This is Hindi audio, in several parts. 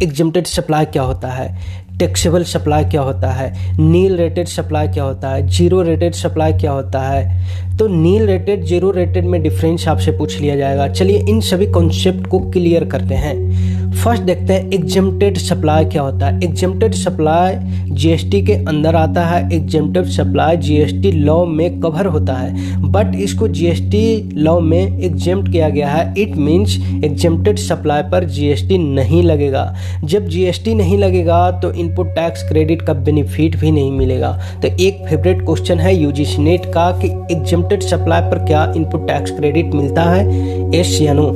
एग्जेम्प्टेड सप्लाई क्या होता है, टैक्सेबल सप्लाई क्या होता है, नील रेटेड सप्लाई क्या होता है, जीरो रेटेड सप्लाई क्या होता है। तो नील रेटेड जीरो रेटेड में डिफरेंस आपसे पूछ लिया जाएगा। चलिए इन सभी कॉन्सेप्ट को क्लियर करते हैं। फर्स्ट देखते हैं एग्जेम्प्टेड सप्लाई क्या होता है। एग्जेम्प्टेड सप्लाई जीएसटी के अंदर आता है। एग्जेम्प्टेड सप्लाई जीएसटी लॉ में कवर होता है, बट इसको जीएसटी लॉ में एग्जेम्प्ट किया गया है। इट मीन्स एग्जेम्प्टेड सप्लाई पर जीएसटी नहीं लगेगा। जब जीएसटी नहीं लगेगा तो इनपुट टैक्स क्रेडिट का बेनिफिट भी नहीं मिलेगा। तो एक फेवरेट क्वेश्चन है यूजीसी नेट का कि एग्जेम्प्टेड सप्लाई पर क्या इनपुट टैक्स क्रेडिट मिलता है, यस या नो।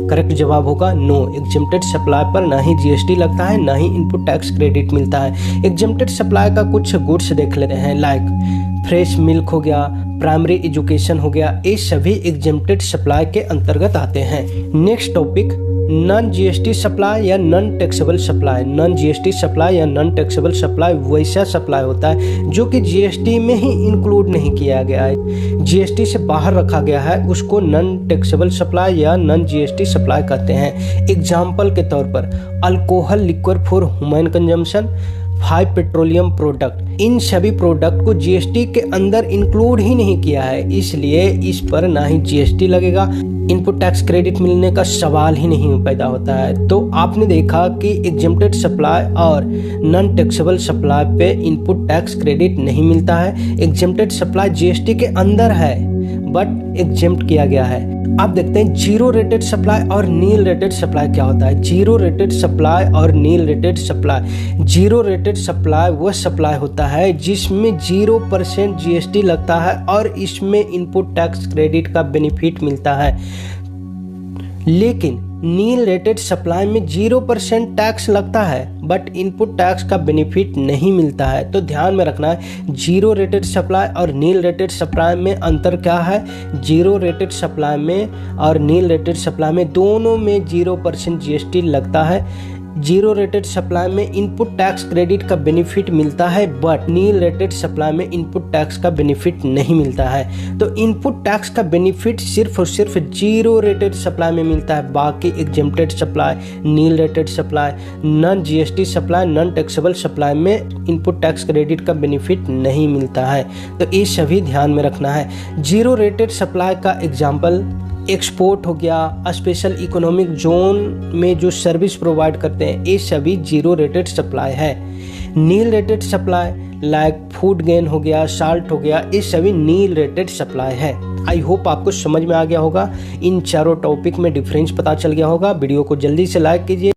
करेक्ट जवाब होगा नो। एग्जेम्प्टेड सप्लाई पर ना ही जीएसटी लगता है, ना ही इनपुट टैक्स क्रेडिट मिलता है। एग्जेम्प्टेड सप्लाई का कुछ गुड्स देख लेते हैं, लाइक फ्रेश मिल्क हो गया, प्राइमरी एजुकेशन हो गया, ये सभी एग्जेम्प्टेड सप्लाई के अंतर्गत आते हैं। Next topic non GST supply या non taxable supply. Non GST supply या नॉन टैक्सेबल सप्लाई वैसा सप्लाई होता है जो कि जीएसटी में ही इंक्लूड नहीं किया गया है, जीएसटी से बाहर रखा गया है, उसको नॉन टैक्सेबल सप्लाई या नॉन जीएसटी सप्लाई कहते हैं। एग्जाम्पल के तौर पर alcohol liquid for human consumption, 5 petroleum product, इन सभी प्रोडक्ट को जीएसटी के अंदर इंक्लूड ही नहीं किया है, इसलिए इस पर ना ही जीएसटी लगेगा, इनपुट टैक्स क्रेडिट मिलने का सवाल ही नहीं पैदा होता है। तो आपने देखा कि एग्जेम्प्टेड सप्लाई और नॉन टैक्सेबल सप्लाई पे इनपुट टैक्स क्रेडिट नहीं मिलता है। एग्जेम्प्टेड सप्लाई जीएसटी के अंदर है बट एग्जेम्प्ट किया गया है। आप देखते हैं जीरो रेटेड सप्लाई और नील रेटेड सप्लाई क्या होता है। जीरो रेटेड सप्लाई और nil rated supply. Zero rated supply वह सप्लाई होता है जिसमें 0% जीएसटी लगता है और इसमें इनपुट टैक्स क्रेडिट का बेनिफिट मिलता है। लेकिन नील रेटेड सप्लाई में 0% टैक्स लगता है बट इनपुट टैक्स का बेनिफिट नहीं मिलता है। तो ध्यान में रखना है जीरो रेटेड सप्लाई और नील रेटेड सप्लाई में अंतर क्या है। जीरो रेटेड सप्लाई में और नील रेटेड सप्लाई में दोनों में 0% जीएसटी लगता है। जीरो रेटेड सप्लाई में इनपुट टैक्स क्रेडिट का बेनिफिट मिलता है बट नील रेटेड सप्लाई में इनपुट टैक्स का बेनिफिट नहीं मिलता है। तो इनपुट टैक्स का बेनिफिट सिर्फ और सिर्फ जीरो रेटेड सप्लाई में मिलता है, बाकी exempted supply, nil rated supply, non GST supply, non taxable supply में इनपुट टैक्स क्रेडिट का बेनिफिट नहीं मिलता है। तो ये सभी ध्यान में रखना है। जीरो रेटेड सप्लाई का एग्जाम्पल एक्सपोर्ट हो गया, स्पेशल इकोनॉमिक जोन में जो सर्विस प्रोवाइड करते हैं, ये सभी जीरो रेटेड सप्लाई है। Nil rated supply like food grain हो गया, साल्ट हो गया, ये सभी नील रेटेड सप्लाई है। आई होप आपको समझ में आ गया होगा, इन चारों टॉपिक में डिफरेंस पता चल गया होगा। वीडियो को जल्दी से लाइक कीजिए।